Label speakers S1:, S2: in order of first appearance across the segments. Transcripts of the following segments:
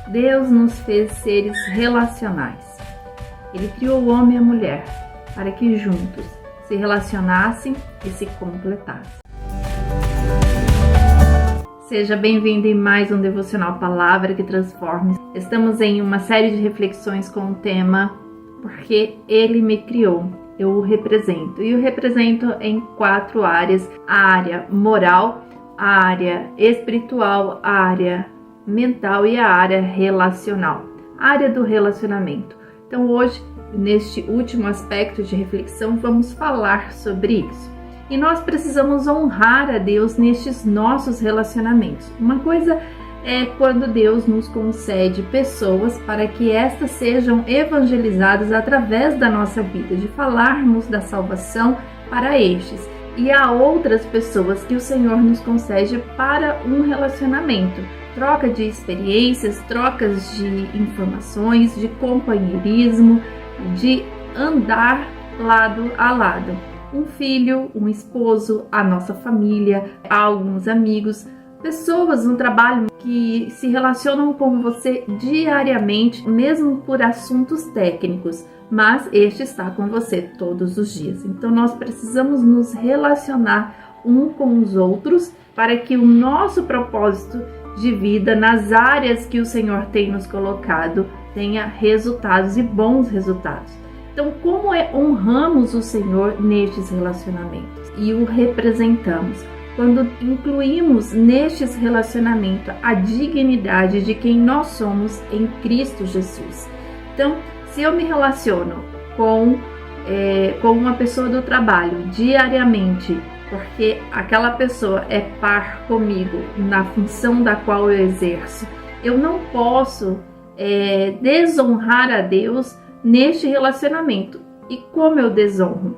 S1: Deus nos fez seres relacionais. Ele criou o homem e a mulher para que juntos se relacionassem e se completassem. Seja bem-vindo em mais um Devocional Palavra que Transforma. Estamos em uma série de reflexões com o tema Porque Ele me criou, eu o represento. E o represento em 4 áreas: a área moral, a área espiritual, a área mental e a área relacional. A área do relacionamento. Então hoje, neste último aspecto de reflexão, vamos falar sobre isso. E nós precisamos honrar a Deus nestes nossos relacionamentos. Uma coisa é quando Deus nos concede pessoas para que estas sejam evangelizadas através da nossa vida, de falarmos da salvação para estes. E há outras pessoas que o Senhor nos concede para um relacionamento. Troca de experiências, trocas de informações, de companheirismo, de andar lado a lado. Um filho, um esposo, a nossa família, alguns amigos, pessoas no trabalho que se relacionam com você diariamente, mesmo por assuntos técnicos, mas este está com você todos os dias. Então nós precisamos nos relacionar uns com os outros para que o nosso propósito de vida nas áreas que o Senhor tem nos colocado tenha resultados e bons resultados. Então, como honramos o Senhor nestes relacionamentos e o representamos? Quando incluímos nestes relacionamentos a dignidade de quem nós somos em Cristo Jesus. Então, se eu me relaciono com uma pessoa do trabalho diariamente, porque aquela pessoa é par comigo na função da qual eu exerço, eu não posso desonrar a Deus neste relacionamento. E como eu desonro?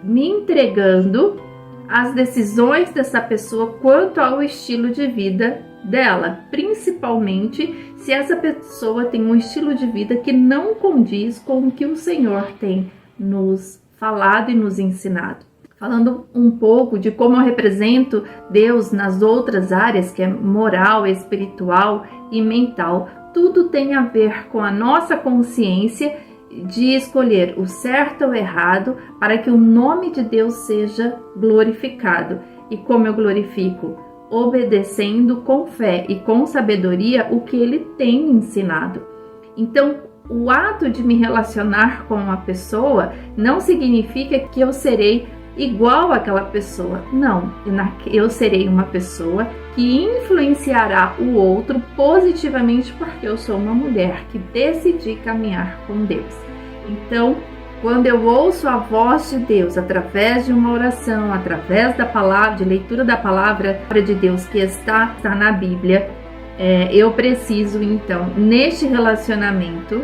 S1: Me entregando às decisões dessa pessoa quanto ao estilo de vida dela, principalmente se essa pessoa tem um estilo de vida que não condiz com o que o Senhor tem nos falado e nos ensinado. Falando um pouco de como eu represento Deus nas outras áreas, que é moral, espiritual e mental, tudo tem a ver com a nossa consciência de escolher o certo ou errado para que o nome de Deus seja glorificado. E como eu glorifico? Obedecendo com fé e com sabedoria o que Ele tem ensinado. Então, o ato de me relacionar com uma pessoa não significa que eu serei igual àquela pessoa. Não, eu serei uma pessoa que influenciará o outro positivamente porque eu sou uma mulher que decidi caminhar com Deus. Então, quando eu ouço a voz de Deus através de uma oração, através da palavra, de leitura da palavra de Deus que está na Bíblia, eu preciso então, neste relacionamento,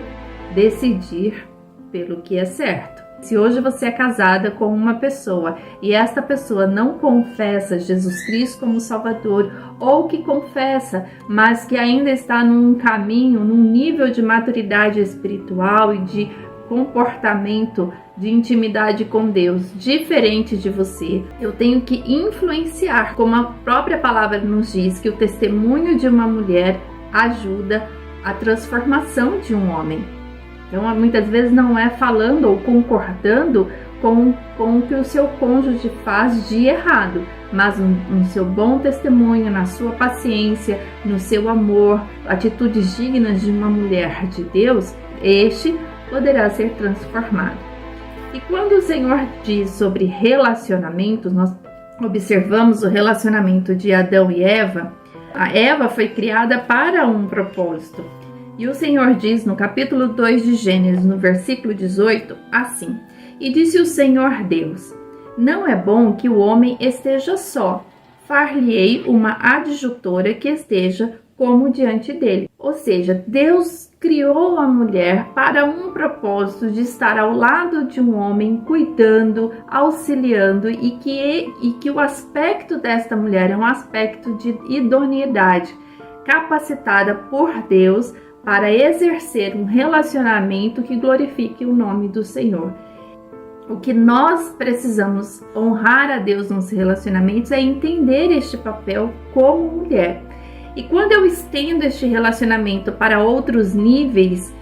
S1: decidir pelo que é certo. Se hoje você é casada com uma pessoa e esta pessoa não confessa Jesus Cristo como Salvador, ou que confessa, mas que ainda está num caminho, num nível de maturidade espiritual e de comportamento, de intimidade com Deus diferente de você, eu tenho que influenciar, como a própria palavra nos diz, que o testemunho de uma mulher ajuda a transformação de um homem. Então, muitas vezes não é falando ou concordando com o que o seu cônjuge faz de errado, mas no seu bom testemunho, na sua paciência, no seu amor, atitudes dignas de uma mulher de Deus, este poderá ser transformado. E quando o Senhor diz sobre relacionamentos, nós observamos o relacionamento de Adão e Eva. A Eva foi criada para um propósito. E o Senhor diz no capítulo 2 de Gênesis, no versículo 18, assim: E disse o Senhor Deus: Não é bom que o homem esteja só. Far-lhe-ei uma adjutora que esteja como diante dele. Ou seja, Deus criou a mulher para um propósito de estar ao lado de um homem, cuidando, auxiliando, e que o aspecto desta mulher é um aspecto de idoneidade, capacitada por Deus para exercer um relacionamento que glorifique o nome do Senhor. O que nós precisamos honrar a Deus nos relacionamentos é entender este papel como mulher. E quando eu estendo este relacionamento para outros níveis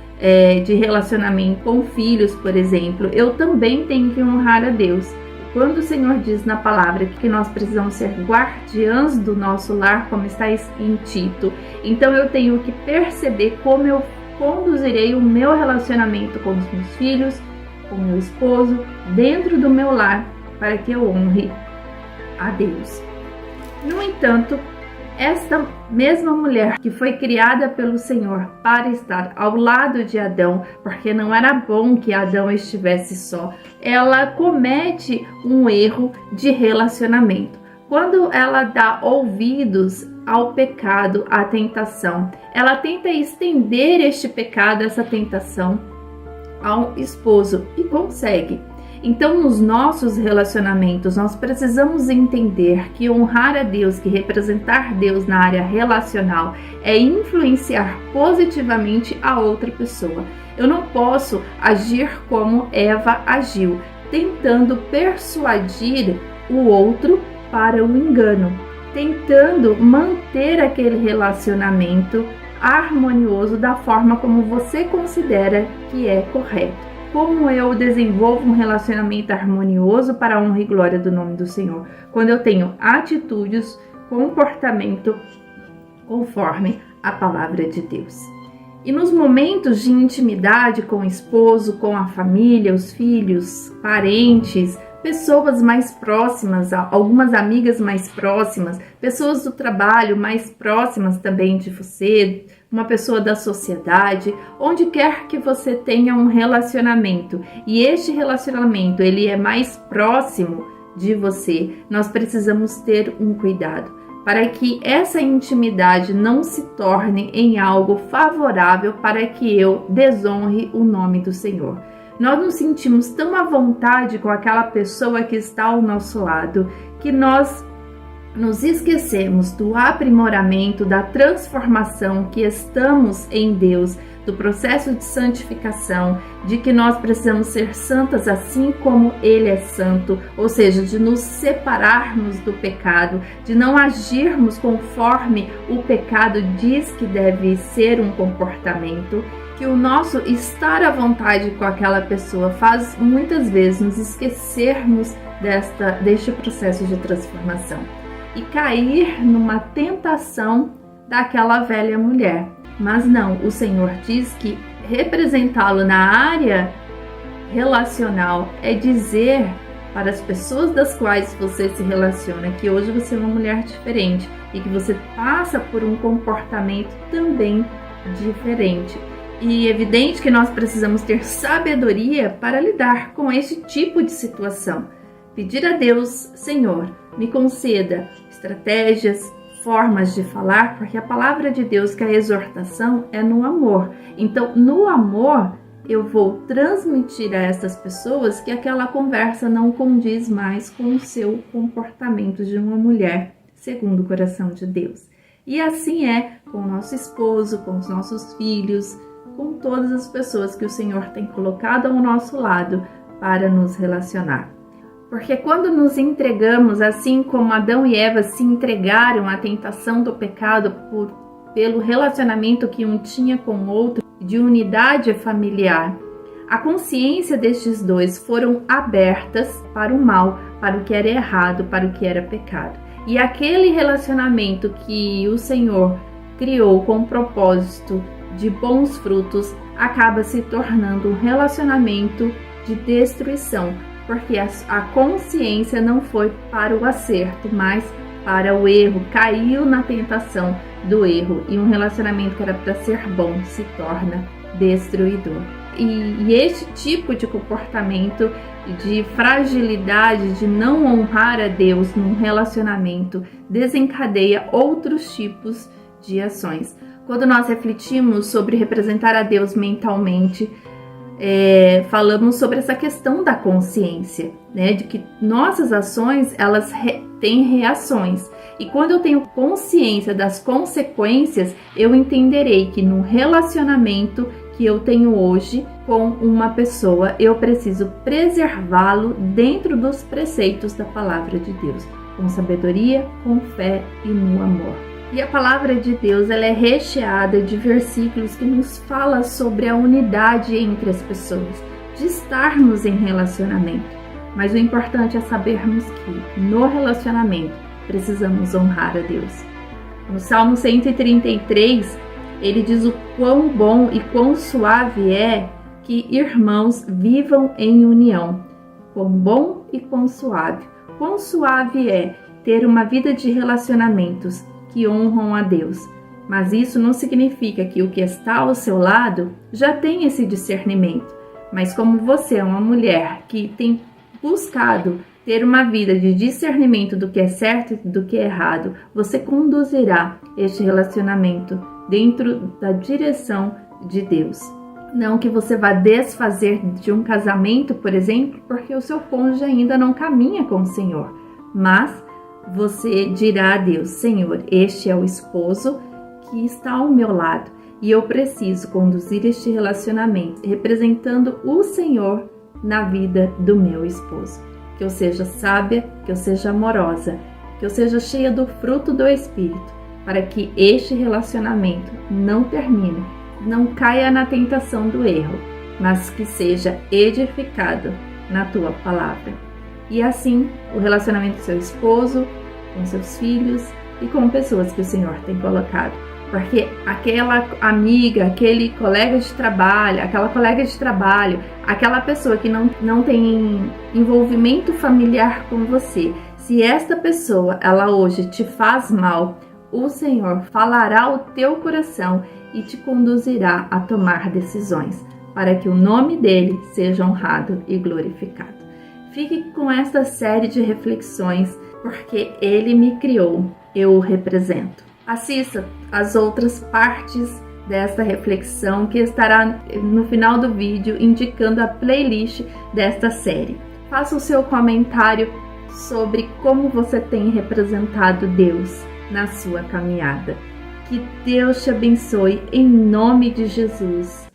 S1: de relacionamento com filhos, por exemplo, eu também tenho que honrar a Deus. Quando o Senhor diz na palavra que nós precisamos ser guardiãs do nosso lar, como está em Tito, então eu tenho que perceber como eu conduzirei o meu relacionamento com os meus filhos, com o meu esposo, dentro do meu lar, para que eu honre a Deus. No entanto, esta mesma mulher que foi criada pelo Senhor para estar ao lado de Adão, porque não era bom que Adão estivesse só, ela comete um erro de relacionamento. Quando ela dá ouvidos ao pecado, à tentação, ela tenta estender este pecado, essa tentação, ao esposo e consegue. Então, nos nossos relacionamentos, nós precisamos entender que honrar a Deus, que representar Deus na área relacional, é influenciar positivamente a outra pessoa. Eu não posso agir como Eva agiu, tentando persuadir o outro para o engano, tentando manter aquele relacionamento harmonioso da forma como você considera que é correto. Como eu desenvolvo um relacionamento harmonioso para a honra e glória do nome do Senhor? Quando eu tenho atitudes, comportamento conforme a palavra de Deus. E nos momentos de intimidade com o esposo, com a família, os filhos, parentes, pessoas mais próximas, algumas amigas mais próximas, pessoas do trabalho mais próximas também de você, uma pessoa da sociedade, onde quer que você tenha um relacionamento e este relacionamento ele é mais próximo de você, nós precisamos ter um cuidado para que essa intimidade não se torne em algo favorável para que eu desonre o nome do Senhor. Nós nos sentimos tão à vontade com aquela pessoa que está ao nosso lado que nós nos esquecemos do aprimoramento, da transformação que estamos em Deus, do processo de santificação, de que nós precisamos ser santas assim como Ele é santo, ou seja, de nos separarmos do pecado, de não agirmos conforme o pecado diz que deve ser um comportamento, que o nosso estar à vontade com aquela pessoa faz muitas vezes nos esquecermos deste processo de transformação e cair numa tentação daquela velha mulher. Mas não, o Senhor diz que representá-lo na área relacional é dizer para as pessoas das quais você se relaciona que hoje você é uma mulher diferente e que você passa por um comportamento também diferente. E é evidente que nós precisamos ter sabedoria para lidar com esse tipo de situação. Pedir a Deus, Senhor, me conceda estratégias, formas de falar, porque a palavra de Deus, que é a exortação, é no amor. Então, no amor, eu vou transmitir a essas pessoas que aquela conversa não condiz mais com o seu comportamento de uma mulher, segundo o coração de Deus. E assim é com o nosso esposo, com os nossos filhos, com todas as pessoas que o Senhor tem colocado ao nosso lado para nos relacionar. Porque quando nos entregamos, assim como Adão e Eva se entregaram à tentação do pecado pelo relacionamento que um tinha com o outro, de unidade familiar, a consciência destes dois foram abertas para o mal, para o que era errado, para o que era pecado. E aquele relacionamento que o Senhor criou com o propósito de bons frutos acaba se tornando um relacionamento de destruição, porque a consciência não foi para o acerto, mas para o erro, caiu na tentação do erro, e um relacionamento que era para ser bom se torna destruidor. E este tipo de comportamento de fragilidade, de não honrar a Deus num relacionamento, desencadeia outros tipos de ações. Quando nós refletimos sobre representar a Deus mentalmente, falamos sobre essa questão da consciência, né? De que nossas ações elas têm reações, e quando eu tenho consciência das consequências, eu entenderei que no relacionamento que eu tenho hoje com uma pessoa, eu preciso preservá-lo dentro dos preceitos da palavra de Deus, com sabedoria, com fé e no amor. E a palavra de Deus, ela é recheada de versículos que nos fala sobre a unidade entre as pessoas, de estarmos em relacionamento. Mas o importante é sabermos que no relacionamento precisamos honrar a Deus. No Salmo 133, ele diz o quão bom e quão suave é que irmãos vivam em união. Quão bom e quão suave. Quão suave é ter uma vida de relacionamentos que honram a Deus. Mas isso não significa que o que está ao seu lado já tem esse discernimento. Mas como você é uma mulher que tem buscado ter uma vida de discernimento do que é certo e do que é errado, você conduzirá este relacionamento dentro da direção de Deus. Não que você vá desfazer de um casamento, por exemplo, porque o seu cônjuge ainda não caminha com o Senhor, mas você dirá a Deus: Senhor, este é o esposo que está ao meu lado e eu preciso conduzir este relacionamento representando o Senhor na vida do meu esposo. Que eu seja sábia, que eu seja amorosa, que eu seja cheia do fruto do Espírito, para que este relacionamento não termine, não caia na tentação do erro, mas que seja edificado na tua palavra. E assim, o relacionamento com seu esposo, com seus filhos e com pessoas que o Senhor tem colocado. Porque aquela amiga, aquele colega de trabalho, aquela pessoa que não tem envolvimento familiar com você, se esta pessoa, ela hoje te faz mal, o Senhor falará ao teu coração e te conduzirá a tomar decisões, para que o nome dele seja honrado e glorificado. Fique com esta série de reflexões, porque ele me criou, eu o represento. Assista as outras partes desta reflexão que estará no final do vídeo indicando a playlist desta série. Faça o seu comentário sobre como você tem representado Deus na sua caminhada. Que Deus te abençoe em nome de Jesus.